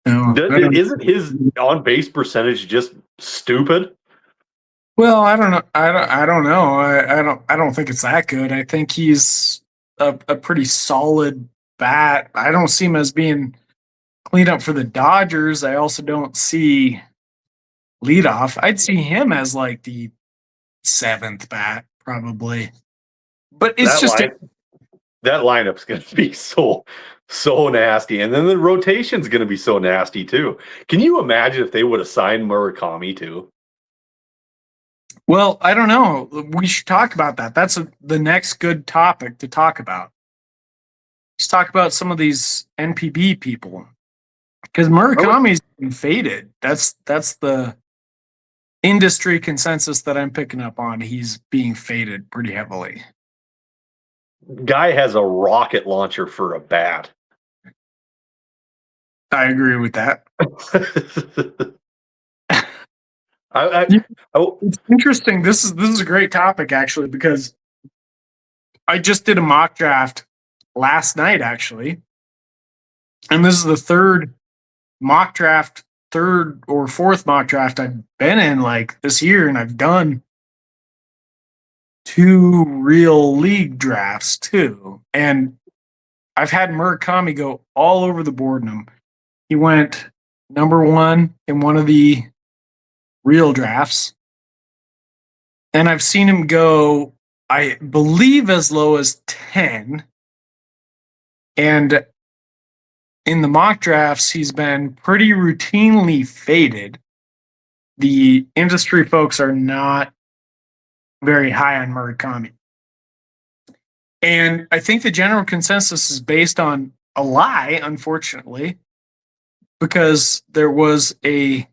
No, Isn't his on base percentage just stupid? well, I don't know. I don't know. I don't think it's that good. I think he's a pretty solid bat. I don't see him as being cleaned up for the Dodgers. I also don't see leadoff. I'd see him as like the 7th bat, probably. But it's that lineup's going to be so nasty, and then the rotation's going to be so nasty too. Can you imagine if they would have signed Murakami too? Well, I don't know. We should talk about that. That's the next good topic to talk about. Let's talk about some of these NPB people, because Murakami's been faded. That's the industry consensus that I'm picking up on. He's being faded pretty heavily. Guy has a rocket launcher for a bat. I agree with that. It's interesting. This is a great topic, actually, because I just did a mock draft last night, actually, and this is the third or fourth mock draft I've been in like this year, and I've done 2 real league drafts too, and I've had Murakami go all over the board in them. He went number 1 in one of the real drafts, and I've seen him go, I believe, as low as 10. And in the mock drafts, he's been pretty routinely faded. The industry folks are not very high on Murakami. And I think the general consensus is based on a lie, unfortunately. because there was a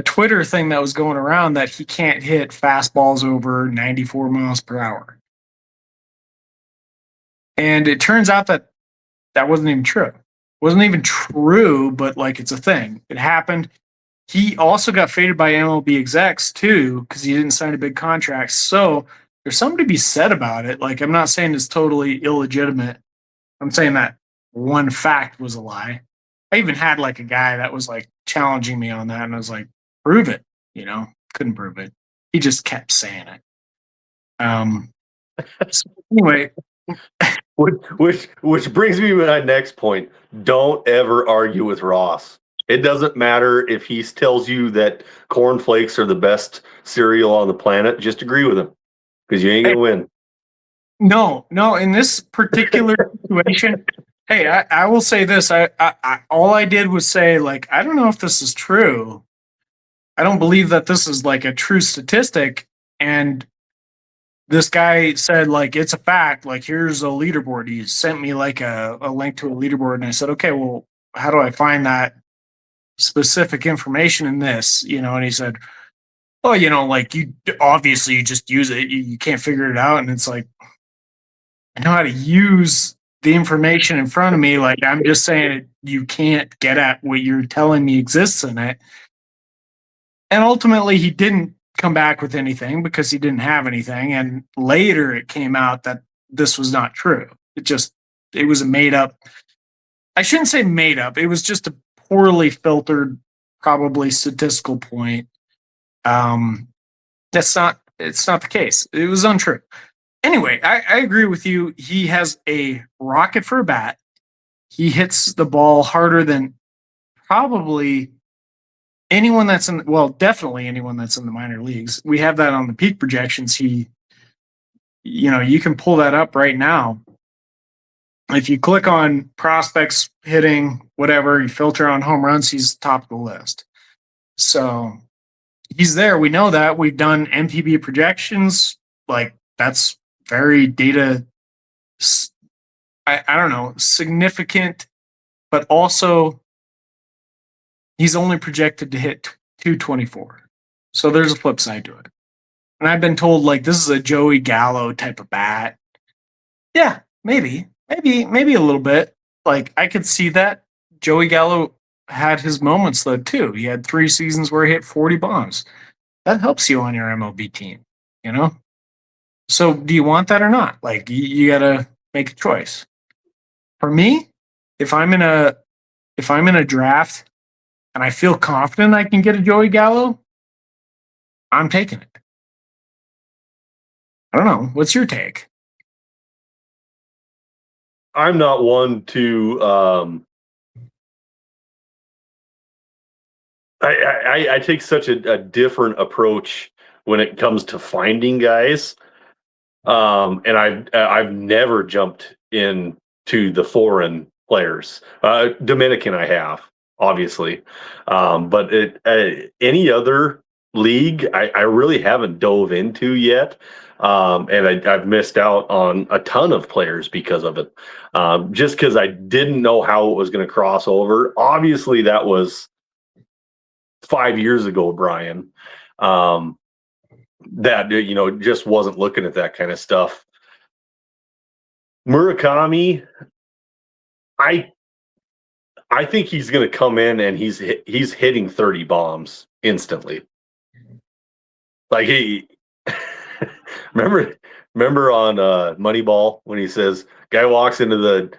Twitter thing that was going around that he can't hit fastballs over 94 miles per hour. And it turns out that wasn't even true. It wasn't even true, but like it's a thing. It happened. He also got faded by MLB execs too because he didn't sign a big contract. So there's something to be said about it. Like I'm not saying it's totally illegitimate. I'm saying that one fact was a lie. I even had like a guy that was like challenging me on that, and I was like, prove it. Couldn't prove it. He just kept saying it. So anyway, which brings me to my next point. Don't ever argue with Ross. It doesn't matter if he tells you that cornflakes are the best cereal on the planet. Just agree with him because you ain't gonna win. No. In this particular situation, hey, I will say this. I all I did was say, like, I don't know if this is true. I don't believe that this is like a true statistic. And this guy said, like, it's a fact. Like, here's a leaderboard. He sent me like a link to a leaderboard, and I said, okay, well, how do I find that specific information in this? And he said, oh, like you obviously you just use it. You can't figure it out, and it's like, I know how to use the information in front of me. Like, I'm just saying you can't get at what you're telling me exists in it. And ultimately, he didn't come back with anything because he didn't have anything. And later it came out that this was not true. It was a made up. I shouldn't say made up. It was just a poorly filtered, probably statistical point. It's not the case. It was untrue. Anyway, I agree with you. He has a rocket for a bat. He hits the ball harder than probably anyone that's definitely anyone that's in the minor leagues. We have that on the peak projections. You can pull that up right now. If you click on prospects hitting, whatever, you filter on home runs, he's top of the list. So he's there. We know that. We've done MPB projections. Like, that's very data, I don't know, significant, but also he's only projected to hit 224. So there's a flip side to it. And I've been told, like, this is a Joey Gallo type of bat. Yeah, maybe a little bit. Like, I could see that. Joey Gallo had his moments, though, too. He had 3 seasons where he hit 40 bombs. That helps you on your MLB team, So do you want that or not? Like, you got to make a choice. For me, if I'm in a draft and I feel confident I can get a Joey Gallo, I'm taking it. I don't know. What's your take? I'm not one to. I take such a different approach when it comes to finding guys, and I've never jumped into the foreign players. Dominican, I have obviously, but any other league, I really haven't dove into yet. And I've missed out on a ton of players because of it, just because I didn't know how it was going to cross over. Obviously, that was 5 years ago, Brian. That just wasn't looking at that kind of stuff. Murakami, I think he's going to come in and he's hitting 30 bombs instantly. Like he. Remember on Moneyball when he says guy walks into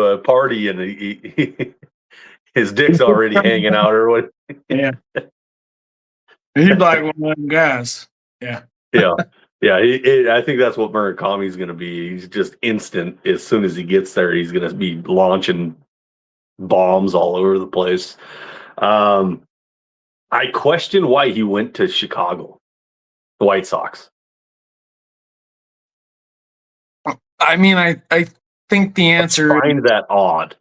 a party and he his dick's already hanging out or what? Yeah, he's like one of them guys. Yeah. I think that's what Murakami's going to be. He's just instant. As soon as he gets there, he's going to be launching bombs all over the place. I question why he went to Chicago, the White Sox. I mean, I think the answer. I find that odd.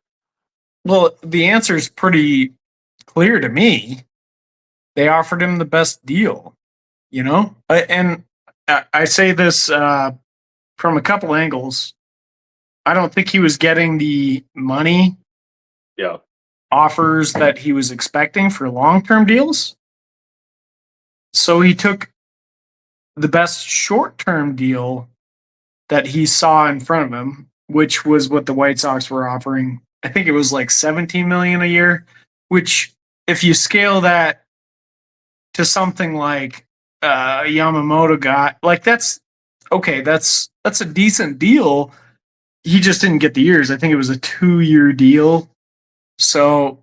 Well, the answer is pretty clear to me. They offered him the best deal, and I say this from a couple angles. I don't think he was getting the money Yeah. offers that he was expecting for long-term deals. So he took the best short-term deal that he saw in front of him, which was what the White Sox were offering. I think it was like 17 million a year, which if you scale that to something like Yamamoto got, like that's okay, that's a decent deal. He just didn't get the years. I think it was a 2-year deal. So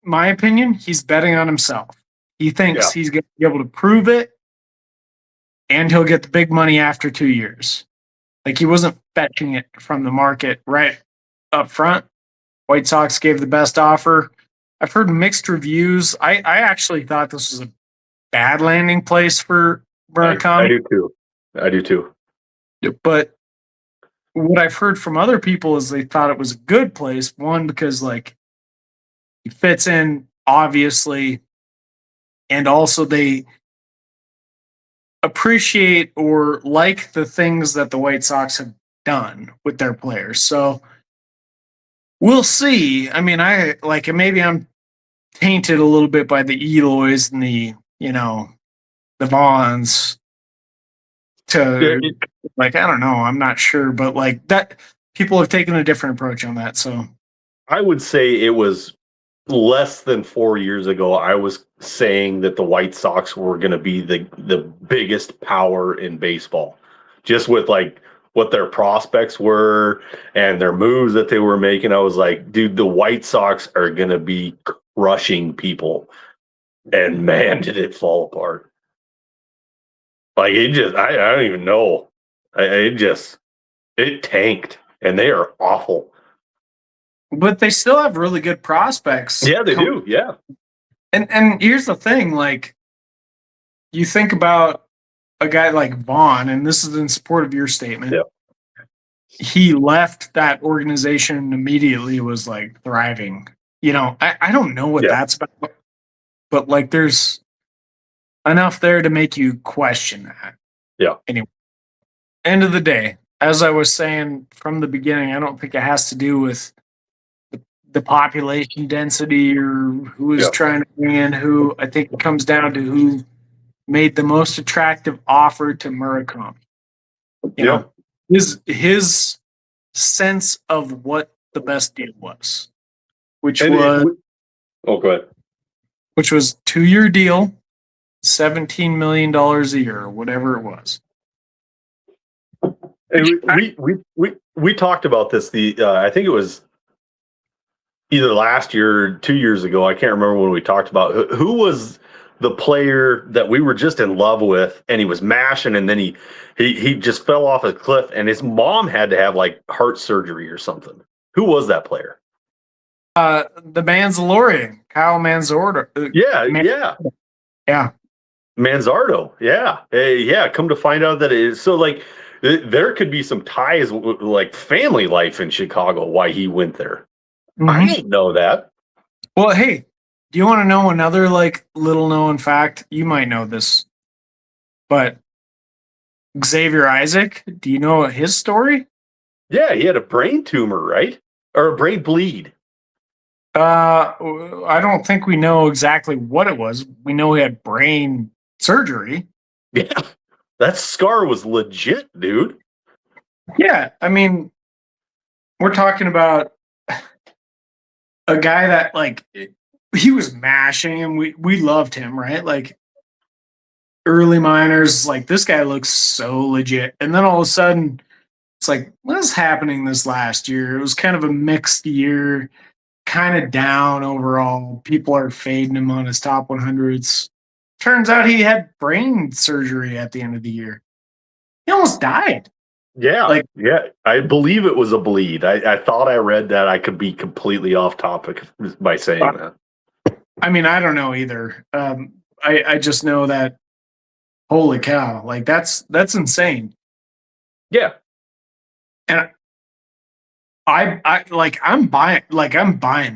my opinion, he's betting on himself. He thinks he's going to be able to prove it, and he'll get the big money after 2 years. Like he wasn't fetching it from the market right up front. White Sox gave the best offer. I've heard mixed reviews. I actually thought this was a bad landing place for Murakami. I do too. But what I've heard from other people is they thought it was a good place. One, because like he fits in obviously, and also they appreciate or like the things that the White Sox have done with their players. So we'll see. I mean, maybe I'm tainted a little bit by the Eloys and the Vaughns to I don't know. I'm not sure, but like that people have taken a different approach on that. So I would say it was less than 4 years ago. I was saying that the White Sox were going to be the biggest power in baseball, just with like what their prospects were and their moves that they were making. I was like, dude, the White Sox are going to be crushing people. And man, did it fall apart. Like it just, I don't even know. It tanked, and they are awful. But they still have really good prospects. Yeah, they do. Yeah. And here's the thing, like you think about a guy like Vaughn, and this is in support of your statement. Yep. He left that organization and immediately was like thriving. I don't know what that's about, but like there's enough there to make you question that. Yeah. Anyway, end of the day, as I was saying from the beginning, I don't think it has to do with the population density or who is trying to bring in who. I think it comes down to who made the most attractive offer to Murakami. You know, his sense of what the best deal was, which go ahead. Which was 2-year deal, $17 million a year, or whatever it was. And we talked about this. I think it was either last year or 2 years ago. I can't remember when we talked about who was the player that we were just in love with, and he was mashing, and then he just fell off a cliff, and his mom had to have like heart surgery or something. Who was that player? The Manzalorian, Kyle Manzardo. Yeah. Manzardo. Yeah. Come to find out that it is so like there could be some ties like family life in Chicago. Why he went there? Mm-hmm. I didn't know that. Well, hey, do you want to know another like little known fact? You might know this, but Xavier Isaac. Do you know his story? Yeah, he had a brain tumor, right? Or a brain bleed. I don't think we know exactly what it was. We know he had brain surgery. Yeah, that scar was legit, dude. Yeah, I mean, we're talking about a guy that like he was mashing, and we loved him, right? Like early minors, like this guy looks so legit, and then all of a sudden, it's like what's happening this last year? It was kind of a mixed year. Kind of down overall. People are fading him on his top 100s. Turns out he had brain surgery at the end of the year. He almost died. Yeah, I believe it was a bleed. I thought I read that. I could be completely off topic by saying that. I mean, I don't know either. I just know that. Holy cow! Like that's insane. Yeah, and I'm buying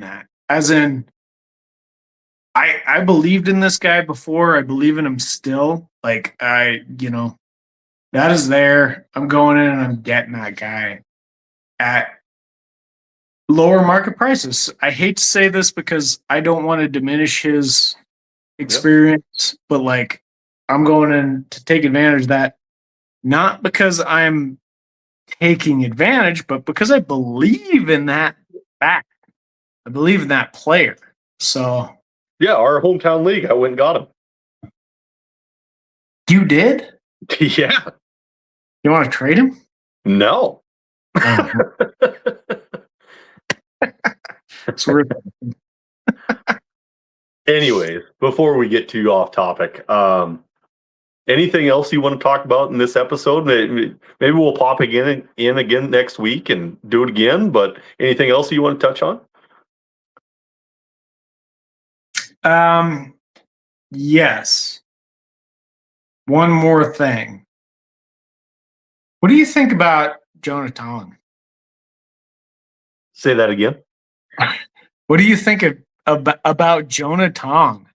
that. As in, I believed in this guy before. I believe in him still. Like That is there. I'm going in and I'm getting that guy at lower market prices. I hate to say this because I don't want to diminish his experience, but like I'm going in to take advantage of that, not because I'm taking advantage, but because I believe in that fact. I believe in that player. So Yeah, our hometown league, I went and got him. you did? Yeah. You want to trade him? No. Oh. It's worth it. Anyways, before we get too off topic, anything else you want to talk about in this episode? Maybe we'll pop in again next week and do it again. But anything else you want to touch on? Yes. One more thing. What do you think about Jonah Tong? Say that again. What do you think about Jonah Tong?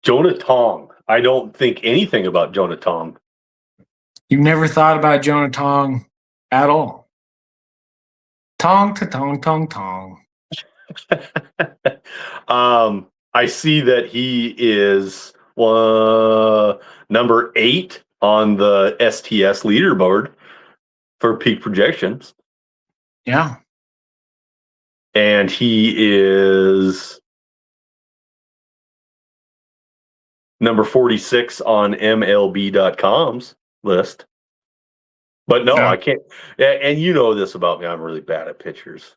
Jonah Tong. I don't think anything about Jonah Tong. You've never thought about Jonah Tong at all. Tong to tong tong tong. I see that he is number 8 on the STS leaderboard for peak projections. Yeah. And he is number 46 on MLB.com's list. But no, Yeah. I can't. And you know this about me. I'm really bad at pitchers.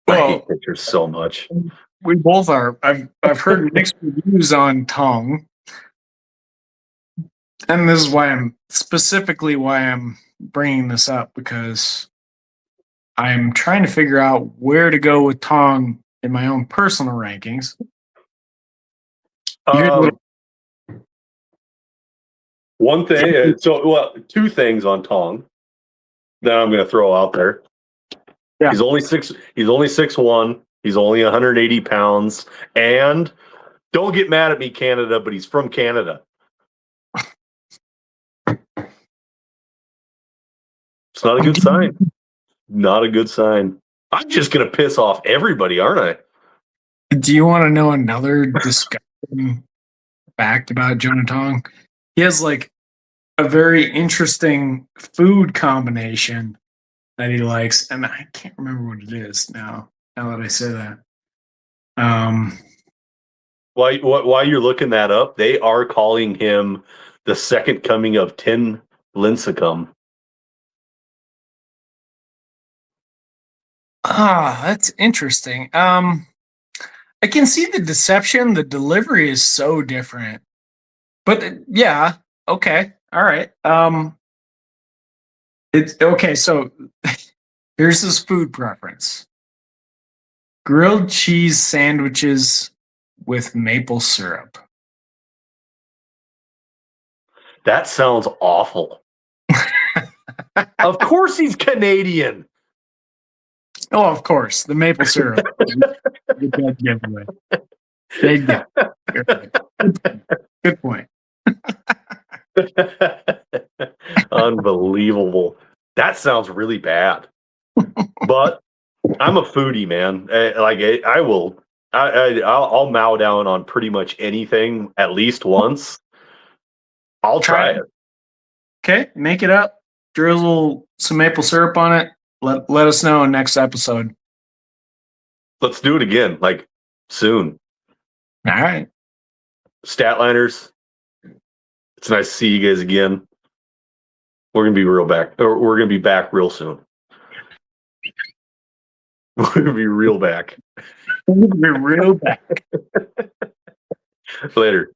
I Well, hate pitchers so much. we both are. I've heard mixed reviews on Tong. And this is why I'm bringing this up, because I'm trying to figure out where to go with Tong in my own personal rankings. One thing, two things on Tong that I'm going to throw out there. Yeah. He's only 6'1". He's only 180 pounds. And don't get mad at me, Canada, but he's from Canada. It's not a good sign. Not a good sign. I'm just going to piss off everybody, aren't I? Do you want to know another disgusting fact about Jonah Tong? He has like a very interesting food combination that he likes, and I can't remember what it is now that I say that. While you're looking that up, they are calling him the second coming of Tin Lincecum. That's interesting. I can see the deception. The delivery is so different, but yeah, okay, all right. It's okay. So here's his food preference: grilled cheese sandwiches with maple syrup. That sounds awful. Of course he's Canadian. Oh, of course, the maple syrup. Good giveaway. Good point. Unbelievable. That sounds really bad. But I'm a foodie, man. I'll mow down on pretty much anything at least once. I'll try it. Okay, make it up. Drizzle some maple syrup on it. Let us know in next episode. Let's do it again, like soon. All right. Statliners, it's nice to see you guys again. We're gonna be back real soon. We're gonna be real back. We're real back. Later.